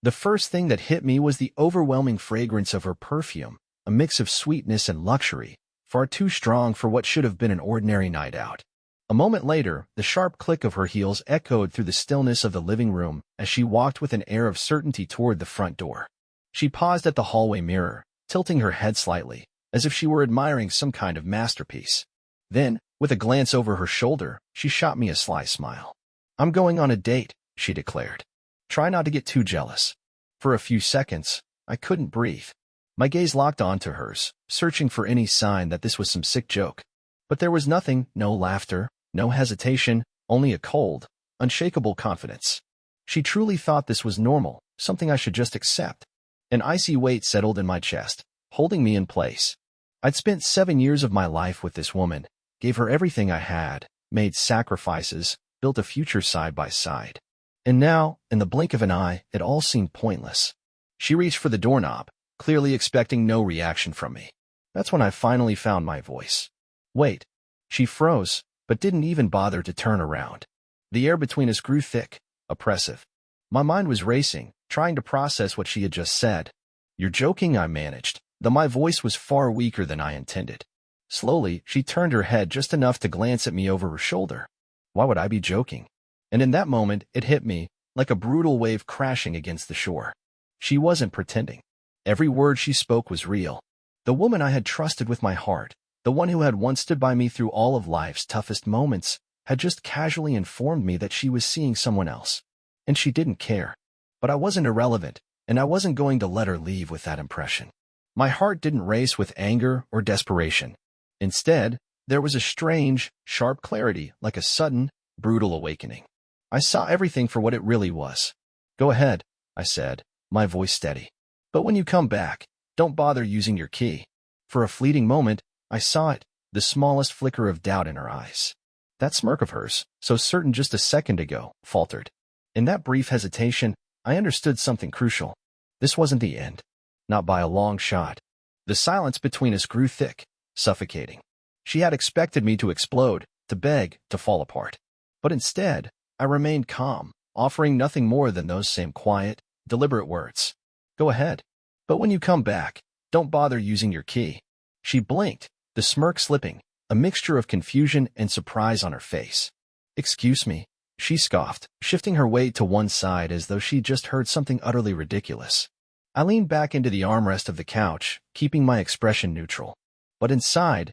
The first thing that hit me was the overwhelming fragrance of her perfume, a mix of sweetness and luxury, far too strong for what should have been an ordinary night out. A moment later, the sharp click of her heels echoed through the stillness of the living room as she walked with an air of certainty toward the front door. She paused at the hallway mirror, tilting her head slightly, as if she were admiring some kind of masterpiece. Then, with a glance over her shoulder, she shot me a sly smile. "I'm going on a date," she declared. "Try not to get too jealous." For a few seconds, I couldn't breathe. My gaze locked onto hers, searching for any sign that this was some sick joke. But there was nothing, no laughter, no hesitation, only a cold, unshakable confidence. She truly thought this was normal, something I should just accept. An icy weight settled in my chest, holding me in place. I'd spent 7 years of my life with this woman, gave her everything I had, made sacrifices, built a future side by side. And now, in the blink of an eye, it all seemed pointless. She reached for the doorknob, clearly expecting no reaction from me. That's when I finally found my voice. "Wait." She froze, but didn't even bother to turn around. The air between us grew thick, oppressive. My mind was racing, trying to process what she had just said. "You're joking," I managed, though my voice was far weaker than I intended. Slowly, she turned her head just enough to glance at me over her shoulder. Why would I be joking? And in that moment, it hit me, like a brutal wave crashing against the shore. She wasn't pretending. Every word she spoke was real. The woman I had trusted with my heart, the one who had once stood by me through all of life's toughest moments, had just casually informed me that she was seeing someone else. And she didn't care. But I wasn't irrelevant, and I wasn't going to let her leave with that impression. My heart didn't race with anger or desperation. Instead, there was a strange, sharp clarity, like a sudden, brutal awakening. I saw everything for what it really was. "Go ahead," I said, my voice steady. "But when you come back, don't bother using your key." For a fleeting moment, I saw it, the smallest flicker of doubt in her eyes. That smirk of hers, so certain just a second ago, faltered. In that brief hesitation, I understood something crucial. This wasn't the end. Not by a long shot. The silence between us grew thick, suffocating. She had expected me to explode, to beg, to fall apart. But instead, I remained calm, offering nothing more than those same quiet, deliberate words. "Go ahead. But when you come back, don't bother using your key." She blinked, the smirk slipping, a mixture of confusion and surprise on her face. "Excuse me," she scoffed, shifting her weight to one side as though she'd just heard something utterly ridiculous. I leaned back into the armrest of the couch, keeping my expression neutral. But inside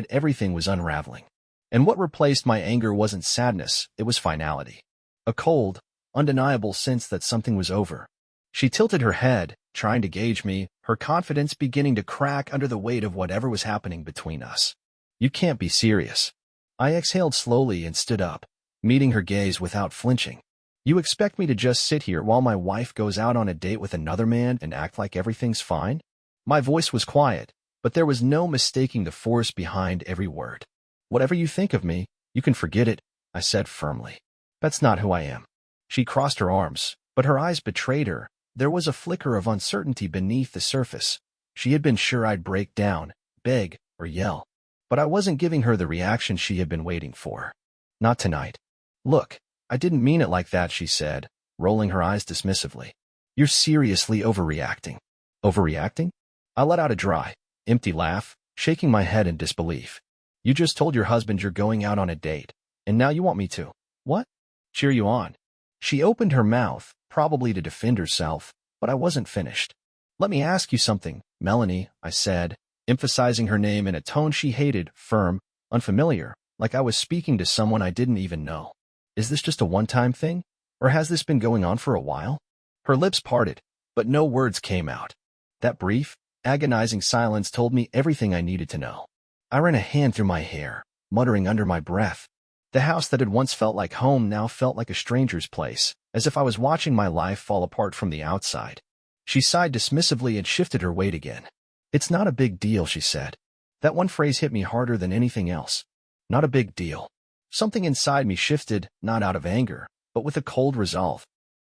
everything was unraveling. And what replaced my anger wasn't sadness, it was finality. A cold, undeniable sense that something was over. She tilted her head, trying to gauge me, her confidence beginning to crack under the weight of whatever was happening between us. "You can't be serious." I exhaled slowly and stood up, meeting her gaze without flinching. "You expect me to just sit here while my wife goes out on a date with another man and act like everything's fine?" My voice was quiet, but there was no mistaking the force behind every word. "Whatever you think of me, you can forget it," I said firmly. "That's not who I am." She crossed her arms, but her eyes betrayed her. There was a flicker of uncertainty beneath the surface. She had been sure I'd break down, beg, or yell. But I wasn't giving her the reaction she had been waiting for. "Not tonight." "Look, I didn't mean it like that," she said, rolling her eyes dismissively. "You're seriously overreacting." "Overreacting?" I let out a dry, empty laugh, shaking my head in disbelief. "You just told your husband you're going out on a date, and now you want me to, what? Cheer you on." She opened her mouth, probably to defend herself, but I wasn't finished. "Let me ask you something, Melanie," I said, emphasizing her name in a tone she hated, firm, unfamiliar, like I was speaking to someone I didn't even know. "Is this just a one-time thing, or has this been going on for a while?" Her lips parted, but no words came out. That brief, agonizing silence told me everything I needed to know. I ran a hand through my hair, muttering under my breath. The house that had once felt like home now felt like a stranger's place, as if I was watching my life fall apart from the outside. She sighed dismissively and shifted her weight again. "It's not a big deal," she said. That one phrase hit me harder than anything else. Not a big deal. Something inside me shifted, not out of anger, but with a cold resolve.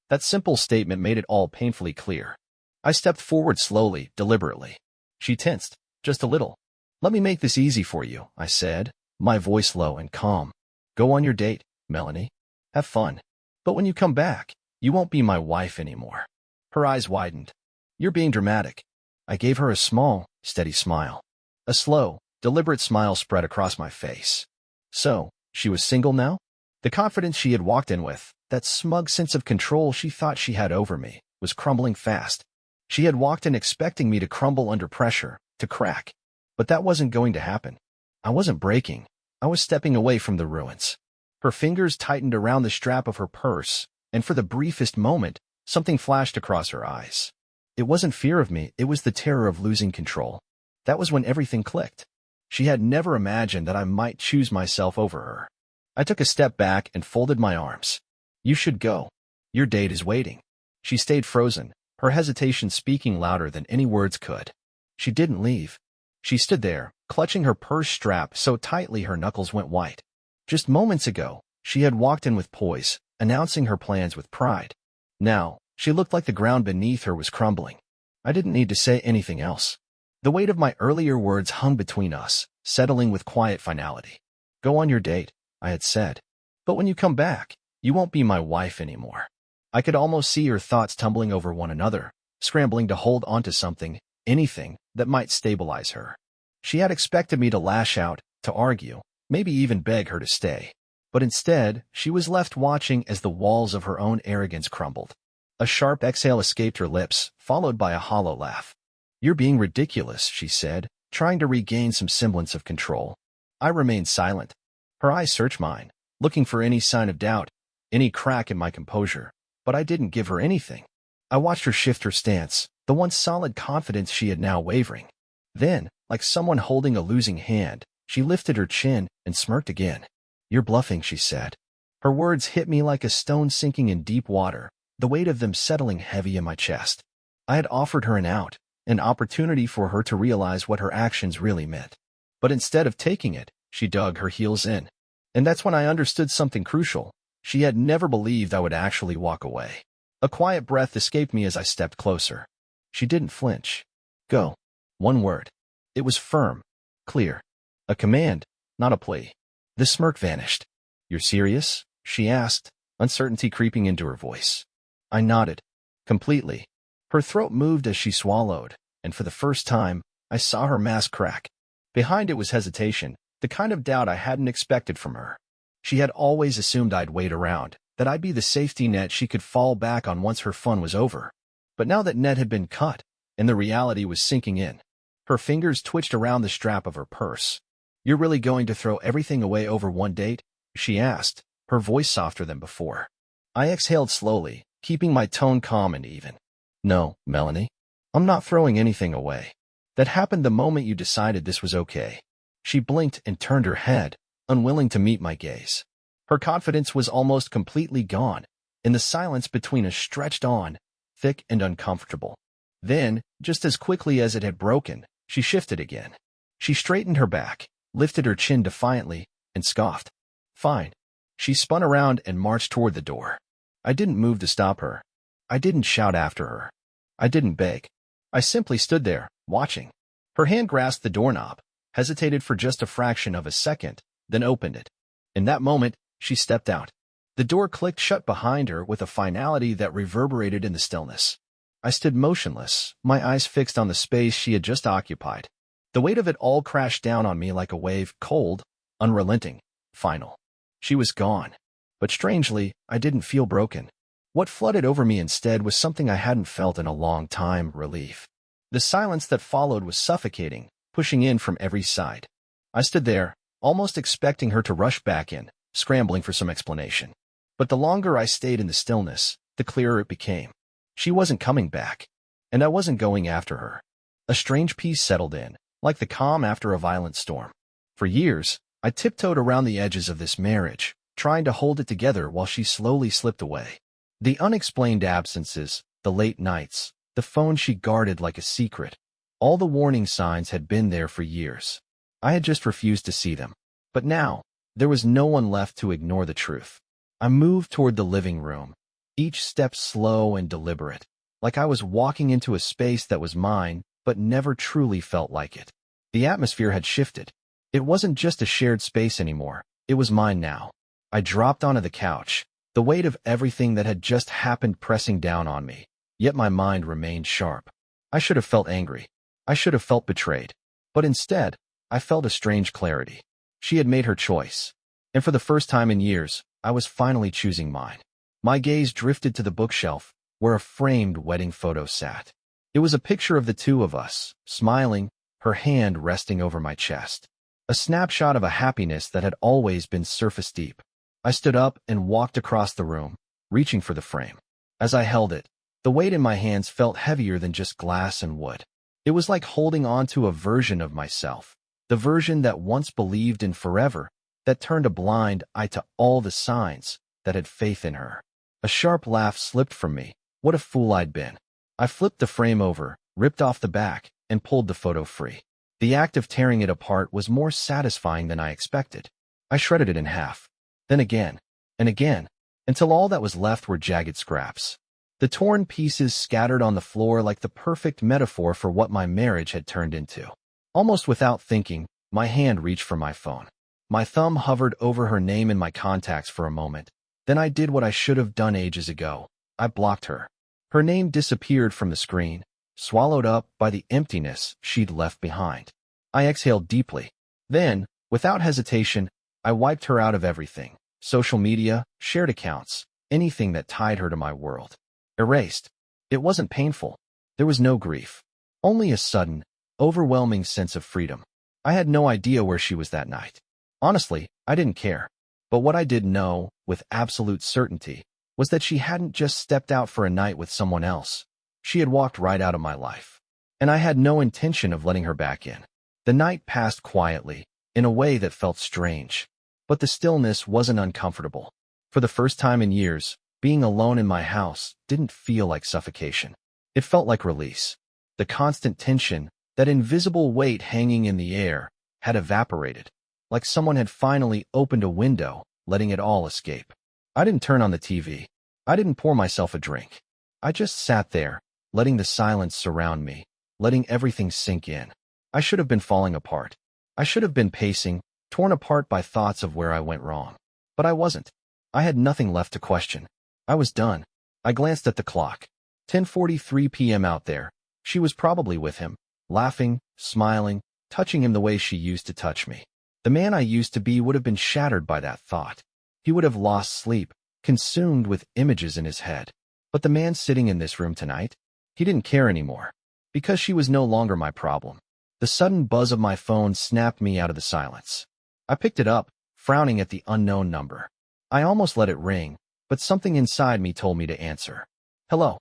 That simple statement made it all painfully clear. I stepped forward slowly, deliberately. She tensed, just a little. "Let me make this easy for you," I said, my voice low and calm. "Go on your date, Melanie. Have fun. But when you come back, you won't be my wife anymore." Her eyes widened. You're being dramatic. I gave her a small, steady smile. A slow, deliberate smile spread across my face. So, she was single now? The confidence she had walked in with, that smug sense of control she thought she had over me, was crumbling fast. She had walked in expecting me to crumble under pressure, to crack. But that wasn't going to happen. I wasn't breaking. I was stepping away from the ruins. Her fingers tightened around the strap of her purse, and for the briefest moment, something flashed across her eyes. It wasn't fear of me, it was the terror of losing control. That was when everything clicked. She had never imagined that I might choose myself over her. I took a step back and folded my arms. You should go. Your date is waiting. She stayed frozen, her hesitation speaking louder than any words could. She didn't leave. She stood there, clutching her purse strap so tightly her knuckles went white. Just moments ago, she had walked in with poise, announcing her plans with pride. Now, she looked like the ground beneath her was crumbling. I didn't need to say anything else. The weight of my earlier words hung between us, settling with quiet finality. Go on your date, I had said. But when you come back, you won't be my wife anymore. I could almost see her thoughts tumbling over one another, scrambling to hold onto something, anything, that might stabilize her. She had expected me to lash out, to argue, maybe even beg her to stay. But instead, she was left watching as the walls of her own arrogance crumbled. A sharp exhale escaped her lips, followed by a hollow laugh. You're being ridiculous, she said, trying to regain some semblance of control. I remained silent. Her eyes searched mine, looking for any sign of doubt, any crack in my composure, but I didn't give her anything. I watched her shift her stance, the once solid confidence she had now wavering. Then, like someone holding a losing hand, she lifted her chin and smirked again. You're bluffing, she said. Her words hit me like a stone sinking in deep water, the weight of them settling heavy in my chest. I had offered her an out, an opportunity for her to realize what her actions really meant. But instead of taking it, she dug her heels in. And that's when I understood something crucial. She had never believed I would actually walk away. A quiet breath escaped me as I stepped closer. She didn't flinch. Go. One word. It was firm, clear. A command, not a plea. The smirk vanished. You're serious? She asked, uncertainty creeping into her voice. I nodded. Completely. Her throat moved as she swallowed, and for the first time, I saw her mask crack. Behind it was hesitation, the kind of doubt I hadn't expected from her. She had always assumed I'd wait around, that I'd be the safety net she could fall back on once her fun was over. But now that net had been cut, and the reality was sinking in, her fingers twitched around the strap of her purse. You're really going to throw everything away over one date? She asked, her voice softer than before. I exhaled slowly, keeping my tone calm and even. No, Melanie. I'm not throwing anything away. That happened the moment you decided this was okay. She blinked and turned her head, unwilling to meet my gaze. Her confidence was almost completely gone, and the silence between us stretched on, thick and uncomfortable. Then, just as quickly as it had broken, she shifted again. She straightened her back, lifted her chin defiantly, and scoffed. Fine. She spun around and marched toward the door. I didn't move to stop her. I didn't shout after her. I didn't beg. I simply stood there, watching. Her hand grasped the doorknob, hesitated for just a fraction of a second, then opened it. In that moment, she stepped out. The door clicked shut behind her with a finality that reverberated in the stillness. I stood motionless, my eyes fixed on the space she had just occupied. The weight of it all crashed down on me like a wave, cold, unrelenting, final. She was gone. But strangely, I didn't feel broken. What flooded over me instead was something I hadn't felt in a long time, relief. The silence that followed was suffocating, pushing in from every side. I stood there, almost expecting her to rush back in, scrambling for some explanation. But the longer I stayed in the stillness, the clearer it became. She wasn't coming back, and I wasn't going after her. A strange peace settled in, like the calm after a violent storm. For years, I tiptoed around the edges of this marriage, trying to hold it together while she slowly slipped away. The unexplained absences, the late nights, the phone she guarded like a secret. All the warning signs had been there for years. I had just refused to see them. But now, there was no one left to ignore the truth. I moved toward the living room, each step slow and deliberate, like I was walking into a space that was mine, but never truly felt like it. The atmosphere had shifted. It wasn't just a shared space anymore. It was mine now. I dropped onto the couch, the weight of everything that had just happened pressing down on me. Yet my mind remained sharp. I should have felt angry. I should have felt betrayed. But instead, I felt a strange clarity. She had made her choice. And for the first time in years, I was finally choosing mine. My gaze drifted to the bookshelf, where a framed wedding photo sat. It was a picture of the two of us, smiling, her hand resting over my chest. A snapshot of a happiness that had always been surface deep. I stood up and walked across the room, reaching for the frame. As I held it, the weight in my hands felt heavier than just glass and wood. It was like holding on to a version of myself, the version that once believed in forever, that turned a blind eye to all the signs, that had faith in her. A sharp laugh slipped from me. What a fool I'd been. I flipped the frame over, ripped off the back, and pulled the photo free. The act of tearing it apart was more satisfying than I expected. I shredded it in half, then again, and again, until all that was left were jagged scraps. The torn pieces scattered on the floor like the perfect metaphor for what my marriage had turned into. Almost without thinking, my hand reached for my phone. My thumb hovered over her name in my contacts for a moment. Then I did what I should have done ages ago. I blocked her. Her name disappeared from the screen, swallowed up by the emptiness she'd left behind. I exhaled deeply. Then, without hesitation, I wiped her out of everything. Social media, shared accounts, anything that tied her to my world. Erased. It wasn't painful. There was no grief. Only a sudden, overwhelming sense of freedom. I had no idea where she was that night. Honestly, I didn't care. But what I did know, with absolute certainty, was that she hadn't just stepped out for a night with someone else. She had walked right out of my life. And I had no intention of letting her back in. The night passed quietly, in a way that felt strange. But the stillness wasn't uncomfortable. For the first time in years, being alone in my house didn't feel like suffocation. It felt like release. The constant tension, that invisible weight hanging in the air, had evaporated. Like someone had finally opened a window, letting it all escape. I didn't turn on the TV. I didn't pour myself a drink. I just sat there, letting the silence surround me, letting everything sink in. I should have been falling apart. I should have been pacing, torn apart by thoughts of where I went wrong. But I wasn't. I had nothing left to question. I was done. I glanced at the clock. 10:43 p.m. out there. She was probably with him, laughing, smiling, touching him the way she used to touch me. The man I used to be would have been shattered by that thought. He would have lost sleep, consumed with images in his head. But the man sitting in this room tonight, he didn't care anymore. Because she was no longer my problem. The sudden buzz of my phone snapped me out of the silence. I picked it up, frowning at the unknown number. I almost let it ring, but something inside me told me to answer. "Hello,"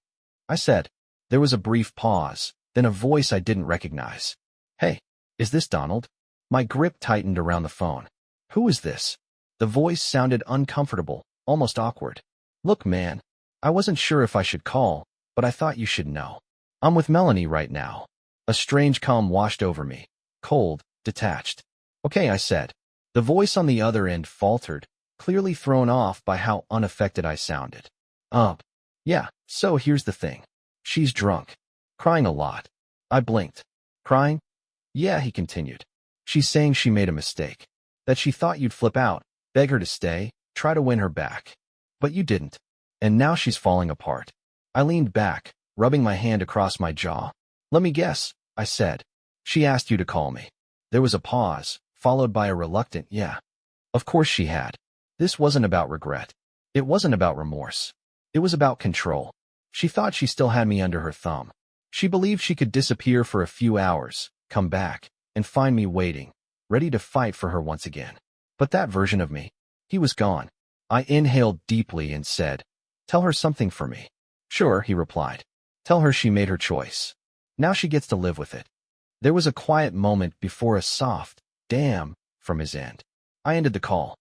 I said. There was a brief pause, then a voice I didn't recognize. "Hey, is this Donald?" My grip tightened around the phone. "Who is this?" The voice sounded uncomfortable, almost awkward. "Look, man, I wasn't sure if I should call, but I thought you should know. I'm with Melanie right now." A strange calm washed over me, cold, detached. "Okay," I said. The voice on the other end faltered, clearly thrown off by how unaffected I sounded. Yeah, so here's the thing. She's drunk. Crying a lot." I blinked. "Crying?" "Yeah," he continued. "She's saying she made a mistake. That she thought you'd flip out, beg her to stay, try to win her back. But you didn't. And now she's falling apart." I leaned back, rubbing my hand across my jaw. "Let me guess," I said. "She asked you to call me." There was a pause, followed by a reluctant "yeah." Of course she had. This wasn't about regret. It wasn't about remorse. It was about control. She thought she still had me under her thumb. She believed she could disappear for a few hours, come back, and find me waiting, ready to fight for her once again. But that version of me, he was gone. I inhaled deeply and said, "Tell her something for me." "Sure," he replied. "Tell her she made her choice. Now she gets to live with it." There was a quiet moment before a soft, "damn," from his end. I ended the call.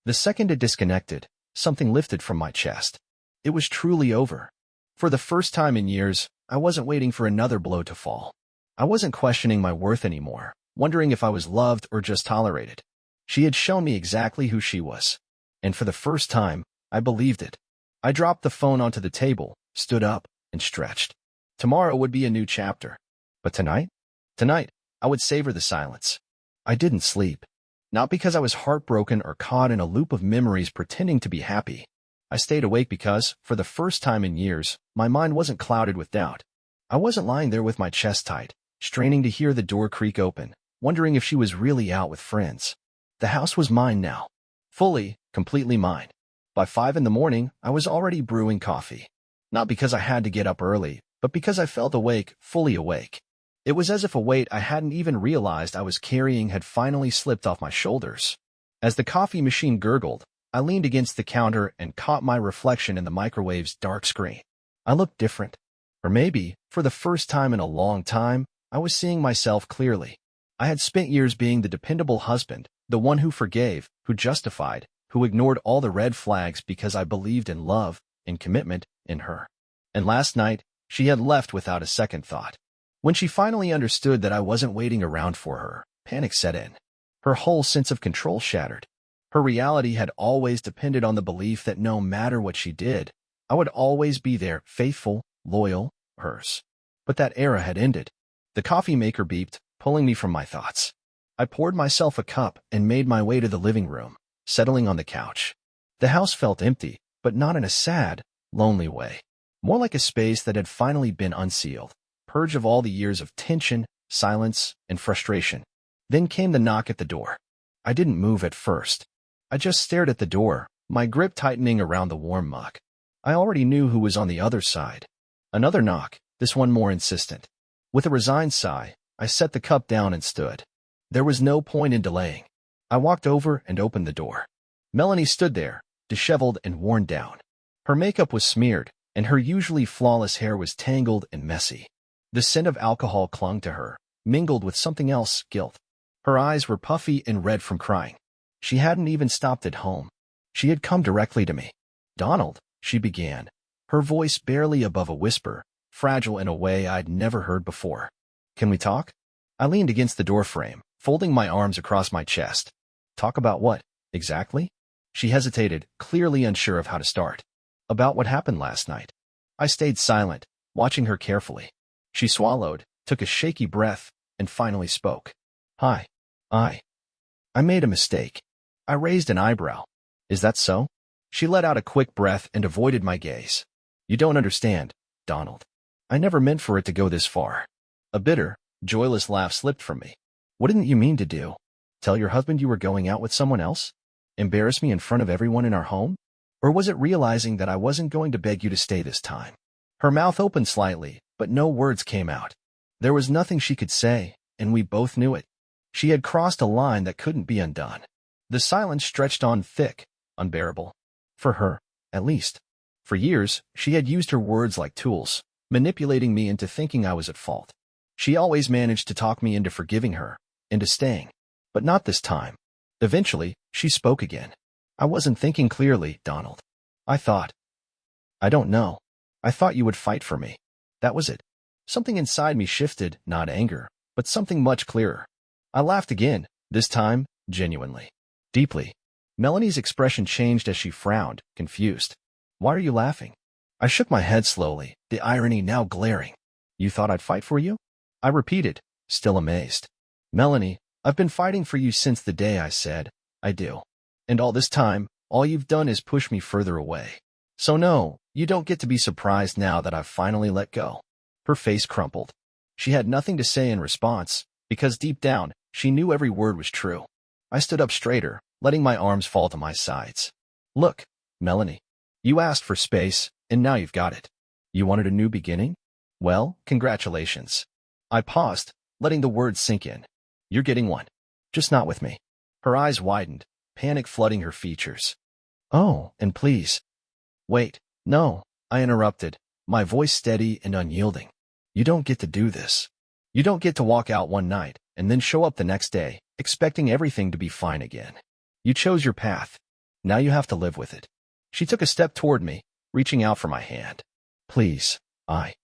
The second it disconnected, something lifted from my chest. It was truly over. For the first time in years, I wasn't waiting for another blow to fall. I wasn't questioning my worth anymore, wondering if I was loved or just tolerated. She had shown me exactly who she was. And for the first time, I believed it. I dropped the phone onto the table, stood up, and stretched. Tomorrow would be a new chapter. But tonight? Tonight, I would savor the silence. I didn't sleep. Not because I was heartbroken or caught in a loop of memories pretending to be happy. I stayed awake because, for the first time in years, my mind wasn't clouded with doubt. I wasn't lying there with my chest tight, straining to hear the door creak open, wondering if she was really out with friends. The house was mine now. Fully, completely mine. By 5 in the morning, I was already brewing coffee. Not because I had to get up early, but because I felt awake, fully awake. It was as if a weight I hadn't even realized I was carrying had finally slipped off my shoulders. As the coffee machine gurgled, I leaned against the counter and caught my reflection in the microwave's dark screen. I looked different. Or maybe, for the first time in a long time, I was seeing myself clearly. I had spent years being the dependable husband, the one who forgave, who justified, who ignored all the red flags because I believed in love, in commitment, in her. And last night, she had left without a second thought. When she finally understood that I wasn't waiting around for her, panic set in. Her whole sense of control shattered. Her reality had always depended on the belief that no matter what she did, I would always be there, faithful, loyal, hers. But that era had ended. The coffee maker beeped, pulling me from my thoughts. I poured myself a cup and made my way to the living room, settling on the couch. The house felt empty, but not in a sad, lonely way. More like a space that had finally been unsealed, purged of all the years of tension, silence, and frustration. Then came the knock at the door. I didn't move at first. I just stared at the door, my grip tightening around the warm mug. I already knew who was on the other side. Another knock, this one more insistent. With a resigned sigh, I set the cup down and stood. There was no point in delaying. I walked over and opened the door. Melanie stood there, disheveled and worn down. Her makeup was smeared, and her usually flawless hair was tangled and messy. The scent of alcohol clung to her, mingled with something else, guilt. Her eyes were puffy and red from crying. She hadn't even stopped at home. She had come directly to me. "Donald," she began, her voice barely above a whisper, fragile in a way I'd never heard before. "Can we talk?" I leaned against the doorframe, folding my arms across my chest. "Talk about what, exactly?" She hesitated, clearly unsure of how to start. "About what happened last night." I stayed silent, watching her carefully. She swallowed, took a shaky breath, and finally spoke. "Hi. I made a mistake." I raised an eyebrow. "Is that so?" She let out a quick breath and avoided my gaze. "You don't understand, Donald. I never meant for it to go this far." A bitter, joyless laugh slipped from me. "What didn't you mean to do? Tell your husband you were going out with someone else? Embarrass me in front of everyone in our home? Or was it realizing that I wasn't going to beg you to stay this time?" Her mouth opened slightly, but no words came out. There was nothing she could say, and we both knew it. She had crossed a line that couldn't be undone. The silence stretched on thick, unbearable. For her, at least. For years, she had used her words like tools, manipulating me into thinking I was at fault. She always managed to talk me into forgiving her, into staying. But not this time. Eventually, she spoke again. "I wasn't thinking clearly, Donald. I don't know. I thought you would fight for me. That was it." Something inside me shifted, not anger, but something much clearer. I laughed again, this time, genuinely. Deeply. Melanie's expression changed as she frowned, confused. "Why are you laughing?" I shook my head slowly, the irony now glaring. "You thought I'd fight for you?" I repeated, still amazed. "Melanie, I've been fighting for you since the day I said, I do. And all this time, all you've done is push me further away. So no, you don't get to be surprised now that I've finally let go." Her face crumpled. She had nothing to say in response, because deep down, she knew every word was true. I stood up straighter, letting my arms fall to my sides. "Look, Melanie, you asked for space, and now you've got it. You wanted a new beginning? Well, congratulations." I paused, letting the words sink in. "You're getting one. Just not with me." Her eyes widened, panic flooding her features. "Oh, and please." "Wait, no," I interrupted, my voice steady and unyielding. "You don't get to do this. You don't get to walk out one night and then show up the next day, expecting everything to be fine again. You chose your path. Now you have to live with it." She took a step toward me, reaching out for my hand. "Please, I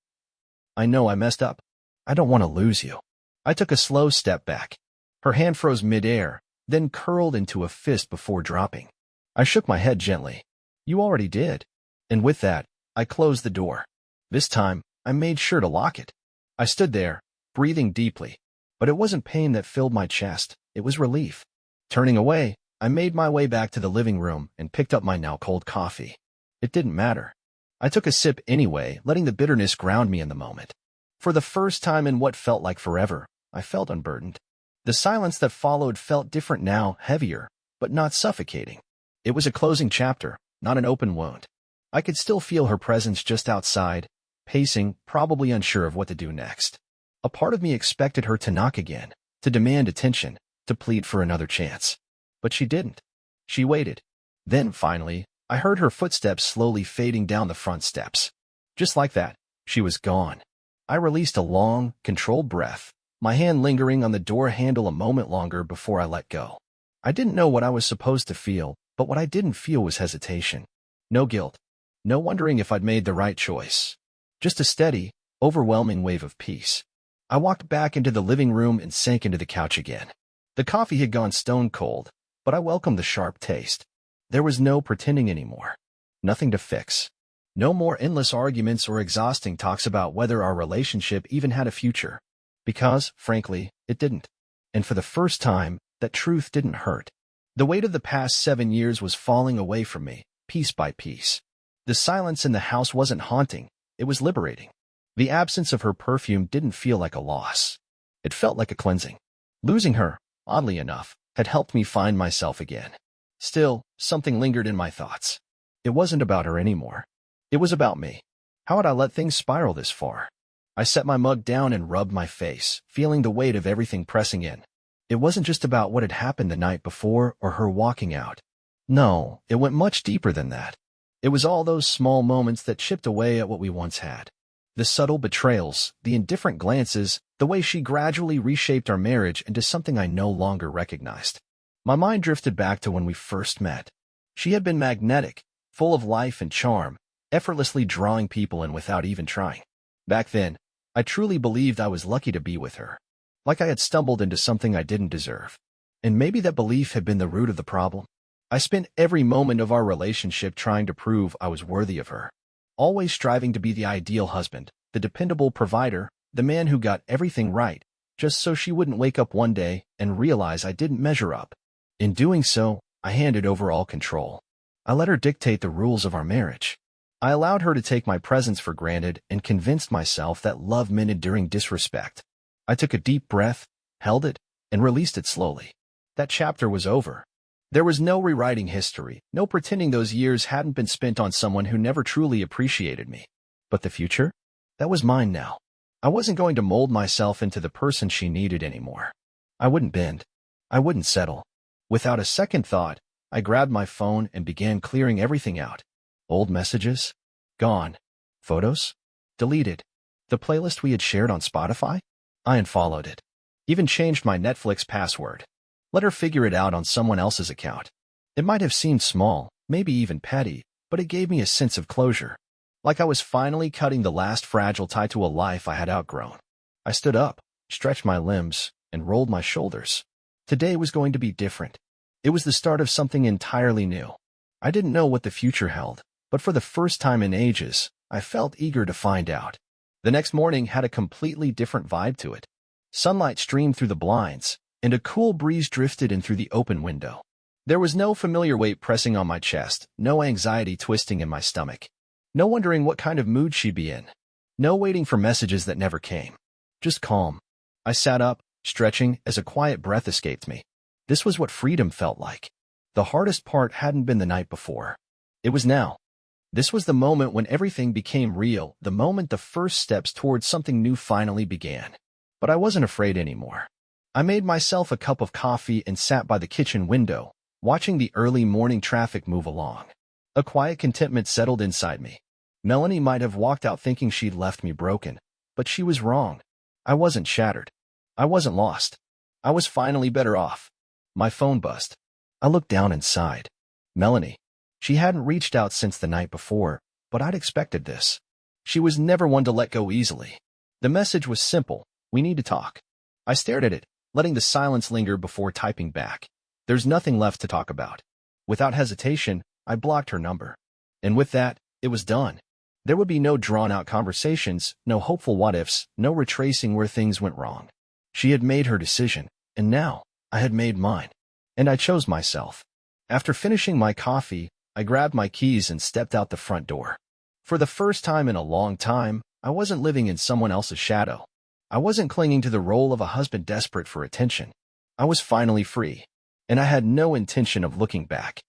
know I messed up. I don't want to lose you." I took a slow step back. Her hand froze midair, then curled into a fist before dropping. I shook my head gently. "You already did." And with that, I closed the door. This time, I made sure to lock it. I stood there, breathing deeply. But it wasn't pain that filled my chest, it was relief. Turning away, I made my way back to the living room and picked up my now cold coffee. It didn't matter. I took a sip anyway, letting the bitterness ground me in the moment. For the first time in what felt like forever, I felt unburdened. The silence that followed felt different now, heavier, but not suffocating. It was a closing chapter, not an open wound. I could still feel her presence just outside, pacing, probably unsure of what to do next. A part of me expected her to knock again, to demand attention, to plead for another chance. But she didn't. She waited. Then, finally, I heard her footsteps slowly fading down the front steps. Just like that, she was gone. I released a long, controlled breath, my hand lingering on the door handle a moment longer before I let go. I didn't know what I was supposed to feel, but what I didn't feel was hesitation. No guilt. No wondering if I'd made the right choice. Just a steady, overwhelming wave of peace. I walked back into the living room and sank into the couch again. The coffee had gone stone cold, but I welcomed the sharp taste. There was no pretending anymore. Nothing to fix. No more endless arguments or exhausting talks about whether our relationship even had a future. Because, frankly, it didn't. And for the first time, that truth didn't hurt. The weight of the past 7 years was falling away from me, piece by piece. The silence in the house wasn't haunting, it was liberating. The absence of her perfume didn't feel like a loss. It felt like a cleansing. Losing her, oddly enough, had helped me find myself again. Still, something lingered in my thoughts. It wasn't about her anymore. It was about me. How had I let things spiral this far? I set my mug down and rubbed my face, feeling the weight of everything pressing in. It wasn't just about what had happened the night before or her walking out. No, it went much deeper than that. It was all those small moments that chipped away at what we once had. The subtle betrayals, the indifferent glances, the way she gradually reshaped our marriage into something I no longer recognized. My mind drifted back to when we first met. She had been magnetic, full of life and charm, effortlessly drawing people in without even trying. Back then, I truly believed I was lucky to be with her. Like I had stumbled into something I didn't deserve. And maybe that belief had been the root of the problem. I spent every moment of our relationship trying to prove I was worthy of her. Always striving to be the ideal husband, the dependable provider, the man who got everything right, just so she wouldn't wake up one day and realize I didn't measure up. In doing so, I handed over all control. I let her dictate the rules of our marriage. I allowed her to take my presence for granted and convinced myself that love meant enduring disrespect. I took a deep breath, held it, and released it slowly. That chapter was over. There was no rewriting history, no pretending those years hadn't been spent on someone who never truly appreciated me. But the future? That was mine now. I wasn't going to mold myself into the person she needed anymore. I wouldn't bend. I wouldn't settle. Without a second thought, I grabbed my phone and began clearing everything out. Old messages? Gone. Photos? Deleted. The playlist we had shared on Spotify? I unfollowed it. Even changed my Netflix password. Let her figure it out on someone else's account. It might have seemed small, maybe even petty, but it gave me a sense of closure. Like I was finally cutting the last fragile tie to a life I had outgrown. I stood up, stretched my limbs, and rolled my shoulders. Today was going to be different. It was the start of something entirely new. I didn't know what the future held, but for the first time in ages, I felt eager to find out. The next morning had a completely different vibe to it. Sunlight streamed through the blinds, and a cool breeze drifted in through the open window. There was no familiar weight pressing on my chest, no anxiety twisting in my stomach. No wondering what kind of mood she'd be in. No waiting for messages that never came. Just calm. I sat up, stretching, as a quiet breath escaped me. This was what freedom felt like. The hardest part hadn't been the night before. It was now. This was the moment when everything became real, the moment the first steps towards something new finally began. But I wasn't afraid anymore. I made myself a cup of coffee and sat by the kitchen window, watching the early morning traffic move along. A quiet contentment settled inside me. Melanie might have walked out thinking she'd left me broken, but she was wrong. I wasn't shattered. I wasn't lost. I was finally better off. My phone buzzed. I looked down and sighed. Melanie. She hadn't reached out since the night before, but I'd expected this. She was never one to let go easily. The message was simple. We need to talk. I stared at it, letting the silence linger before typing back. There's nothing left to talk about. Without hesitation, I blocked her number. And with that, it was done. There would be no drawn-out conversations, no hopeful what-ifs, no retracing where things went wrong. She had made her decision, and now, I had made mine. And I chose myself. After finishing my coffee, I grabbed my keys and stepped out the front door. For the first time in a long time, I wasn't living in someone else's shadow. I wasn't clinging to the role of a husband desperate for attention. I was finally free, and I had no intention of looking back.